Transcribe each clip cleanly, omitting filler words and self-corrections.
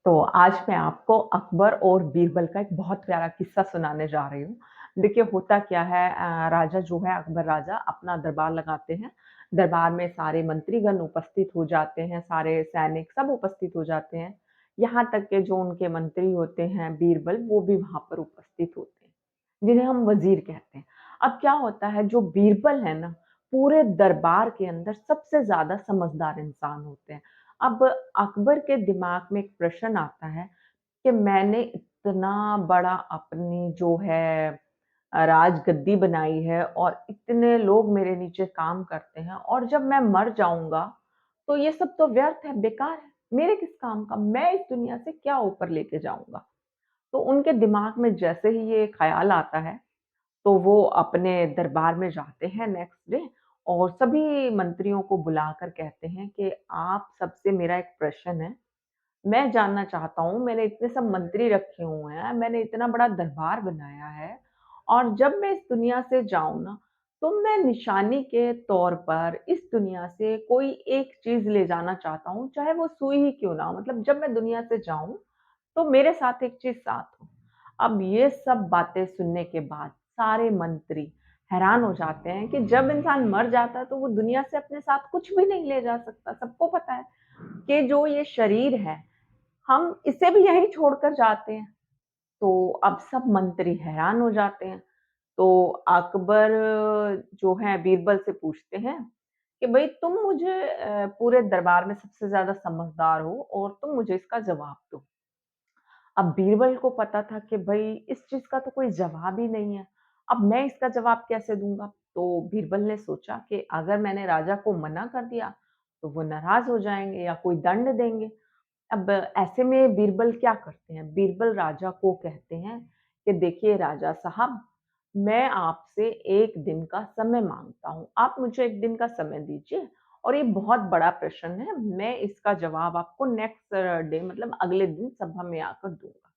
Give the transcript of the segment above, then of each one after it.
तो आज मैं आपको अकबर और बीरबल का एक बहुत प्यारा किस्सा सुनाने जा रही हूँ। देखिए होता क्या है राजा जो है अकबर राजा अपना दरबार लगाते हैं। दरबार में सारे मंत्रीगण उपस्थित हो जाते हैं, सारे सैनिक सब उपस्थित हो जाते हैं। यहाँ तक के जो उनके मंत्री होते हैं बीरबल वो भी वहाँ पर उपस्थित होते हैं, जिन्हें हम वज़ीर कहते हैं। अब क्या होता है जो बीरबल है ना, पूरे दरबार के अंदर सबसे ज़्यादा समझदार इंसान होते हैं। अब अकबर के दिमाग में एक प्रश्न आता है कि मैंने इतना बड़ा अपनी जो है राजगद्दी बनाई है और इतने लोग मेरे नीचे काम करते हैं और जब मैं मर जाऊँगा, तो ये सब तो व्यर्थ है, बेकार है, मेरे किस काम का? मैं इस दुनिया से क्या ऊपर लेके जाऊँगा? तो उनके दिमाग में जैसे ही ये ख़्याल आता है, तो वो अपने दरबार में जाते हैं नेक्स्ट डे और सभी मंत्रियों को बुलाकर कहते हैं कि आप सबसे मेरा एक प्रश्न है। मैं जानना चाहता हूँ, मैंने इतने सब मंत्री रखे हुए हैं, मैंने इतना बड़ा दरबार बनाया है और जब मैं इस दुनिया से जाऊँ ना, तो मैं निशानी के तौर पर इस दुनिया से कोई एक चीज़ ले जाना चाहता हूँ, चाहे वो सुई ही क्यों ना हो। मतलब जब मैं दुनिया से जाऊँ, तो मेरे साथ एक चीज़ साथ हो। अब ये सब बातें सुनने के बाद सारे मंत्री हैरान हो जाते हैं कि जब इंसान मर जाता है, तो वो दुनिया से अपने साथ कुछ भी नहीं ले जा सकता। सबको पता है कि जो ये शरीर है हम इसे भी यहीं छोड़कर जाते हैं। तो अब सब मंत्री हैरान हो जाते हैं। तो अकबर जो है बीरबल से पूछते हैं कि भई तुम मुझे पूरे दरबार में सबसे ज़्यादा समझदार हो और तुम मुझे इसका जवाब दो। अब बीरबल को पता था कि भई इस चीज़ का तो कोई जवाब ही नहीं है। अब मैं इसका जवाब कैसे दूँगा? तो बीरबल ने सोचा कि अगर मैंने राजा को मना कर दिया, तो वो नाराज़ हो जाएँगे या कोई दंड देंगे। अब ऐसे में बीरबल क्या करते हैं, बीरबल राजा को कहते हैं कि देखिए राजा साहब, मैं आपसे 1 दिन का समय माँगता हूँ। आप मुझे 1 दिन का समय दीजिए और ये बहुत बड़ा प्रश्न है, मैं इसका जवाब आपको नेक्स्ट डे मतलब अगले दिन सभा में आकर दूँगा।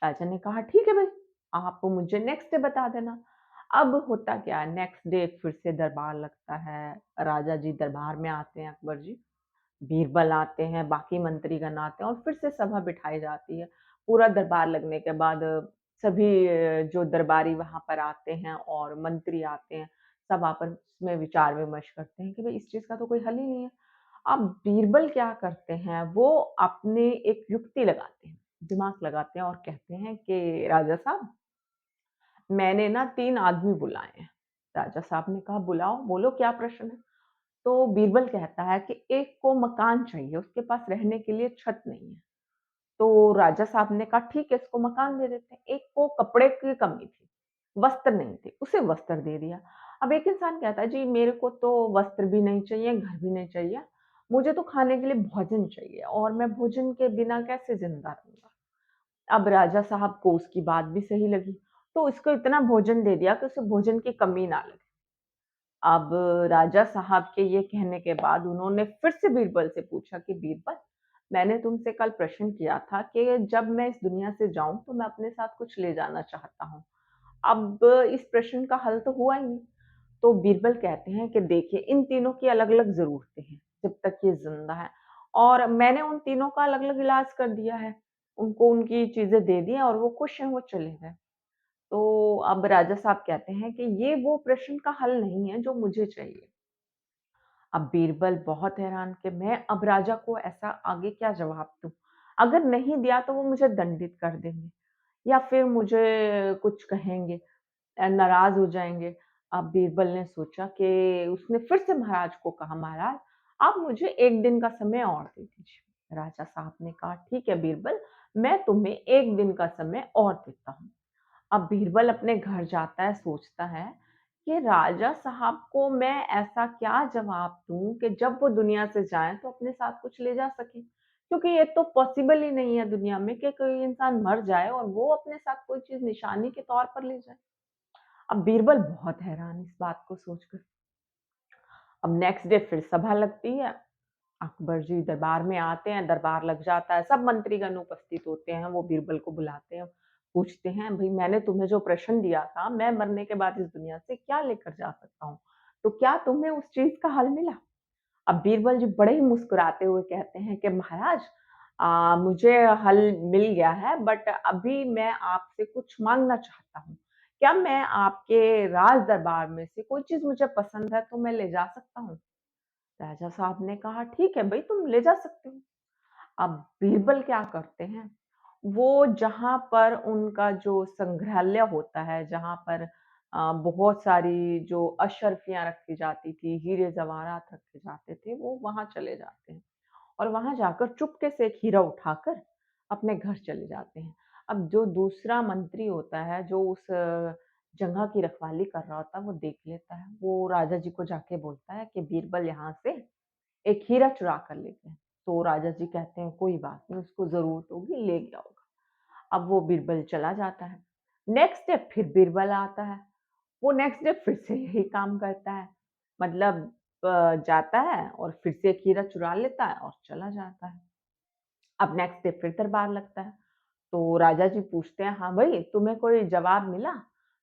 राजा ने कहा ठीक है भाई, आप मुझे नेक्स्ट डे बता देना। अब होता क्या है नेक्स्ट डे फिर से दरबार लगता है, राजा जी दरबार में आते हैं अकबर जी। बीरबल आते हैं, बाकी मंत्रीगण आते हैं और फिर से सभा बिठाई जाती है। पूरा दरबार लगने के बाद सभी जो दरबारी वहाँ पर आते हैं और मंत्री आते हैं, सब आपस में विचार-विमर्श करते हैं कि भई इस चीज़ का तो कोई हल ही नहीं है। अब बीरबल क्या करते हैं, वो अपने एक युक्ति लगाते हैं, दिमाग लगाते हैं और कहते हैं कि राजा साहब, मैंने ना 3 आदमी बुलाए हैं। राजा साहब ने कहा बुलाओ, बोलो क्या प्रश्न है? तो बीरबल कहता है कि एक को मकान चाहिए, उसके पास रहने के लिए छत नहीं है। तो राजा साहब ने कहा ठीक है इसको मकान दे देते हैं। एक को कपड़े की कमी थी, वस्त्र नहीं थे, उसे वस्त्र दे दिया। अब एक इंसान कहता है जी मेरे को तो वस्त्र भी नहीं चाहिए, घर भी नहीं चाहिए, मुझे तो खाने के लिए भोजन चाहिए और मैं भोजन के बिना कैसे ज़िंदा रहूँगा? अब राजा साहब को उसकी बात भी सही लगी, तो इसको इतना भोजन दे दिया कि उसे भोजन की कमी ना लगे। अब राजा साहब के ये कहने के बाद उन्होंने फिर से बीरबल से पूछा कि बीरबल, मैंने तुमसे कल प्रश्न किया था कि जब मैं इस दुनिया से जाऊँ तो मैं अपने साथ कुछ ले जाना चाहता हूँ। अब इस प्रश्न का हल तो हुआ ही नहीं। तो बीरबल कहते हैं कि देखिए इन तीनों की अलग-अलग ज़रूरतें हैं, जब तक ये ज़िंदा हैं और मैंने उन तीनों का अलग-अलग इलाज कर दिया है। उनको उनकी चीज़ें दे दी हैं और वो खुश हैं, वो चले गए। तो अब राजा साहब कहते हैं कि ये वो प्रश्न का हल नहीं है जो मुझे चाहिए। अब बीरबल बहुत हैरान कि मैं अब राजा को ऐसा आगे क्या जवाब दूँ? अगर नहीं दिया तो वो मुझे दंडित कर देंगे या फिर मुझे कुछ कहेंगे, नाराज़ हो जाएँगे। अब बीरबल ने सोचा कि उसने फिर से महाराज को कहा, "महाराज, आप मुझे 1 दिन का समय और दे दीजिए।" राजा साहब ने कहा, "ठीक है बीरबल, मैं तुम्हें 1 दिन का समय और देता हूँ।" अब बीरबल अपने घर जाता है, सोचता है कि राजा साहब को मैं ऐसा क्या जवाब दूँ कि जब वो दुनिया से जाएँ तो अपने साथ कुछ ले जा सकें। क्योंकि ये तो पॉसिबल ही नहीं है दुनिया में कि कोई इंसान मर जाए और वो अपने साथ कोई चीज़ निशानी के तौर पर ले जाए। अब बीरबल बहुत हैरान इस बात को सोचकर। अब नेक्स्ट डे फिर सभा लगती है। अकबर जी दरबार में आते हैं, दरबार लग जाता है, सब मंत्रीगण उपस्थित होते हैं, वो बीरबल को बुलाते हैं, पूछते हैं, "भई मैंने तुम्हें जो प्रश्न दिया था, मैं मरने के बाद इस दुनिया से क्या लेकर जा सकता हूँ? तो क्या तुम्हें उस चीज़ का हल मिला?" अब बीरबल जी बड़े ही मुस्कुराते हुए कहते हैं कि महाराज, मुझे हल मिल गया है बट अभी मैं आपसे कुछ माँगना चाहता हूँ। क्या मैं आपके राज दरबार में से कोई चीज़ मुझे पसंद है तो मैं ले जा सकता हूँ? राजा साहब ने कहा, "ठीक है भई, तुम ले जा सकते हो।" अब बीरबल क्या करते हैं, वो जहाँ पर उनका जो संग्रहालय होता है, जहाँ पर बहुत सारी जो अशर्फ़ियाँ रखी जाती थी, हीरे-जवाहरात रखे जाते थे, वो वहाँ चले जाते हैं और वहाँ जाकर चुपके से एक हीरा उठाकर अपने घर चले जाते हैं। अब जो दूसरा मंत्री होता है, जो उस जगह की रखवाली कर रहा होता है, वो देख लेता है। वो राजा जी को जाके बोलता है कि बीरबल यहाँ से एक हीरा चुरा कर ले गए। तो राजा जी कहते हैं कोई बात नहीं, उसको ज़रूरत होगी, ले गया होगा। अब वो बीरबल चला जाता है। नेक्स्ट डे फिर बीरबल आता है। वो नेक्स्ट डे फिर से यही काम करता है। मतलब जाता है और फिर से एक हीरा चुरा लेता है और चला जाता है। अब नेक्स्ट डे फिर दरबार लगता है। तो राजा जी पूछते हैं, "हाँ भई, तुम्हें कोई जवाब मिला?"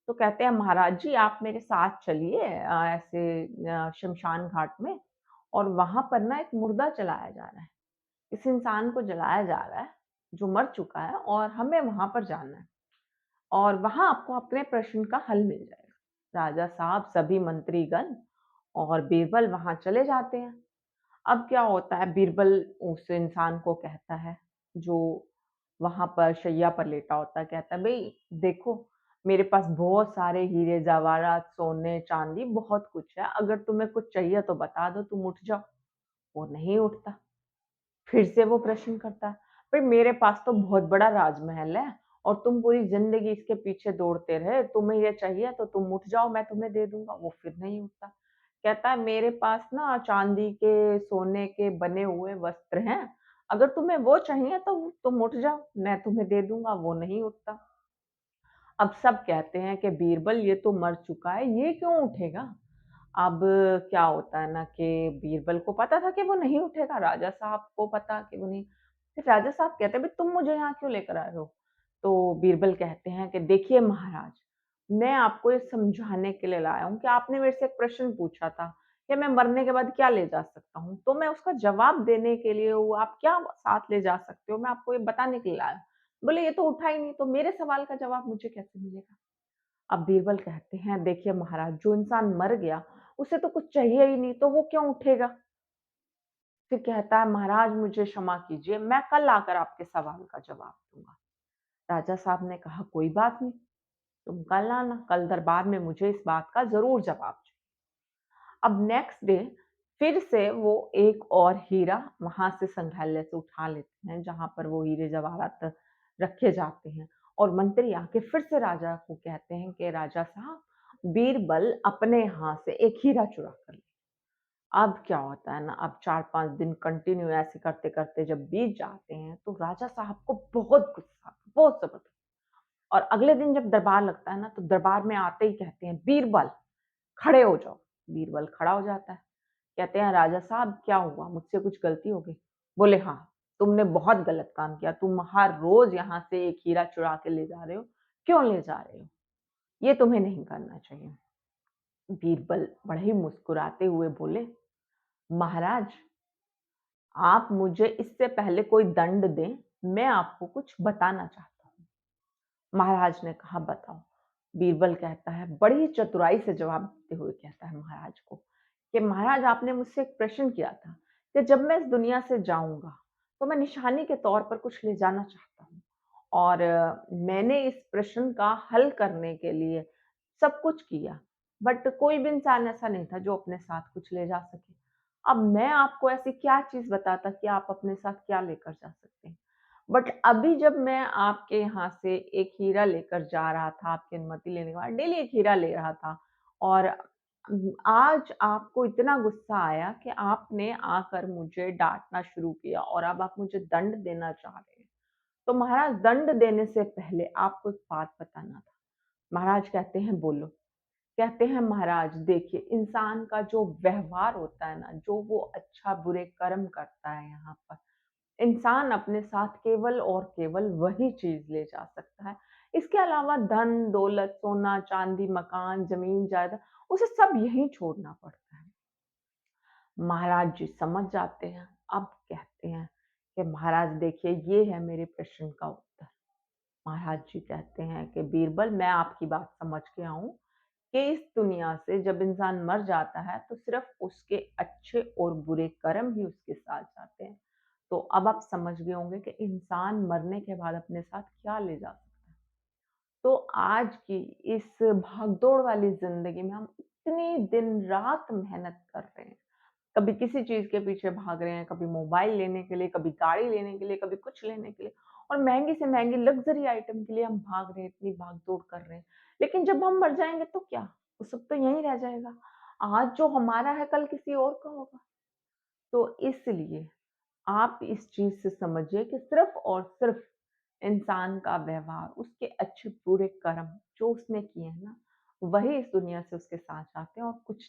तो कहते हैं, "महाराज जी, आप मेरे साथ चलिए ऐसे श्मशान घाट में और वहाँ पर ना एक मुर्दा जलाया जा रहा है। इस इंसान को जलाया जा रहा है, जो मर चुका है और हमें वहाँ पर जाना है और वहाँ आपको अपने प्रश्न का हल मिल जाएगा।" राजा साहब, सभी मंत्रीगण और बीरबल वहाँ चले जाते हैं। अब क्या होता है, बीरबल उस इंसान को कहता है, जो वहाँ पर शैया पर लेटा होता है, कहता है, "भई देखो, मेरे पास बहुत सारे हीरे जवाहरात, सोने, चाँदी बहुत कुछ है, अगर तुम्हें कुछ चाहिए तो बता दो, तुम उठ जाओ।" वो नहीं उठता। फिर से वो प्रश्न करता है, "भई मेरे पास तो बहुत बड़ा राजमहल है और तुम पूरी ज़िंदगी इसके पीछे दौड़ते रहे, तुम्हें ये चाहिए तो तुम उठ जाओ, मैं तुम्हें दे दूँगा।" वो फिर नहीं उठता। कहता है, "मेरे पास ना चाँदी के, सोने के बने हुए वस्त्र हैं, अगर तुम्हें वो चाहिए तो तुम उठ जाओ, मैं तुम्हें दे दूँगा।" वो नहीं उठता। अब सब कहते हैं कि बीरबल ये तो मर चुका है, ये क्यों उठेगा? अब क्या होता है ना कि बीरबल को पता था कि वो नहीं उठेगा, राजा साहब को पता कि वो नहीं। फिर राजा साहब कहते हैं, "भई तुम मुझे यहाँ क्यों लेकर आए हो?" तो बीरबल कहते हैं कि देखिए महाराज, मैं आपको ये समझाने के लिए लाया हूँ कि आपने मेरे से एक प्रश्न पूछा था कि मैं मरने के बाद क्या ले जा सकता हूँ? तो मैं उसका जवाब देने के लिए हूँ, आप क्या साथ ले जा सकते हो? मैं आपको ये बताने के लिए लाया हूँ। बोले, "ये तो उठा ही नहीं, तो मेरे सवाल का जवाब मुझे कैसे मिलेगा?" अब बीरबल कहते हैं, "देखिए महाराज, जो इंसान मर गया, उसे तो कुछ चाहिए ही नहीं, तो वो क्यों उठेगा?" फिर कहता है, "महाराज मुझे क्षमा कीजिए, मैं कल आकर आपके सवाल का जवाब दूँगा।" राजा साहब ने कहा, "कोई बात नहीं, तुम कल आना, कल दरबार में मुझे इस बात का ज़रूर जवाब चाहिए।" अब नेक्स्ट डे फिर से वो एक और हीरा वहाँ से संग्रहालय से उठा लेते हैं, जहाँ पर वो हीरे जवाहरात रखे जाते हैं और मंत्री आके फिर से राजा को कहते हैं कि राजा साहब, बीरबल अपने यहाँ से एक हीरा चुरा कर ले। अब क्या होता है ना, अब 4-5 दिन कंटिन्यू ऐसे करते-करते जब बीत जाते हैं, तो राजा साहब को बहुत गुस्सा आता है, बहुत ज़बरदस्त। और अगले दिन जब दरबार लगता है ना, तो दरबार में आते ही कहते हैं, "बीरबल, खड़े हो जाओ।" बीरबल खड़ा हो जाता है। कहते हैं, "राजा साहब क्या हुआ? मुझसे कुछ गलती हो गई?" बोले, "हाँ, तुमने बहुत गलत काम किया। तुम हर रोज़ यहाँ से एक हीरा चुरा के ले जा रहे हो। क्यों ले जा रहे हो? ये तुम्हें नहीं करना चाहिए।" बीरबल बड़े ही मुस्कुराते हुए बोले, "महाराज, आप मुझे इससे पहले कोई दंड दें, मैं आपको कुछ बताना चाहता हूँ।" महाराज ने कहा, "बताओ।" बीरबल कहता है, बड़ी ही चतुराई से जवाब देते हुए कहता है महाराज को कि महाराज आपने मुझसे एक प्रश्न किया था कि जब मैं इस दुनिया से जाऊँगा, तो मैं निशानी के तौर पर कुछ ले जाना चाहता हूँ और मैंने इस प्रश्न का हल करने के लिए सब कुछ किया, बट कोई भी इंसान ऐसा नहीं था जो अपने साथ कुछ ले जा सके। अब मैं आपको ऐसी क्या चीज़ बताता कि आप अपने साथ क्या लेकर जा सकते हैं? बट अभी जब मैं आपके यहाँ से एक हीरा लेकर जा रहा था, आपकी अनुमति लेने के बाद डेली एक हीरा ले रहा था और आज आपको इतना गुस्सा आया कि आपने आकर मुझे डाँटना शुरू किया और अब आप मुझे दंड देना चाह रहे हैं। तो महाराज दंड देने से पहले आपको एक बात बताना था। महाराज कहते हैं बोलो। कहते हैं महाराज देखिए इंसान का जो व्यवहार होता है ना, जो वो अच्छा बुरे कर्म करता है यहाँ पर, इंसान अपने साथ केवल और केवल वही चीज़ ले जा सकता है। इसके अलावा धन, दौलत, सोना, चाँदी, मकान, ज़मीन, जायदाद उसे सब यहीं छोड़ना पड़ता है। महाराज जी समझ जाते हैं। अब कहते हैं कि महाराज देखिए ये है मेरे प्रश्न का उत्तर। महाराज जी कहते हैं कि बीरबल मैं आपकी बात समझ गया हूँ कि इस दुनिया से जब इंसान मर जाता है तो सिर्फ उसके अच्छे और बुरे कर्म ही उसके साथ जाते हैं। तो अब आप समझ गए होंगे कि इंसान मरने के बाद अपने साथ क्या ले जा सकता है। तो आज की इस भागदौड़ वाली ज़िंदगी में हम इतनी दिन-रात मेहनत कर रहे हैं। कभी किसी चीज़ के पीछे भाग रहे हैं, कभी मोबाइल लेने के लिए, कभी गाड़ी लेने के लिए, कभी कुछ लेने के लिए और महँगी से महँगी लग्ज़री आइटम के लिए हम भाग रहे हैं, इतनी भाग-दौड़ कर रहे हैं। लेकिन जब हम मर जाएँगे तो क्या? वो सब तो यहीं रह जाएगा। आज जो हमारा है, कल किसी और का होगा। तो इसलिए आप इस चीज़ से समझिए कि सिर्फ़ और सिर्फ़ इंसान का व्यवहार, उसके अच्छे बुरे कर्म जो उसने किए हैं ना, वही इस दुनिया से उसके साथ जाते हैं और कुछ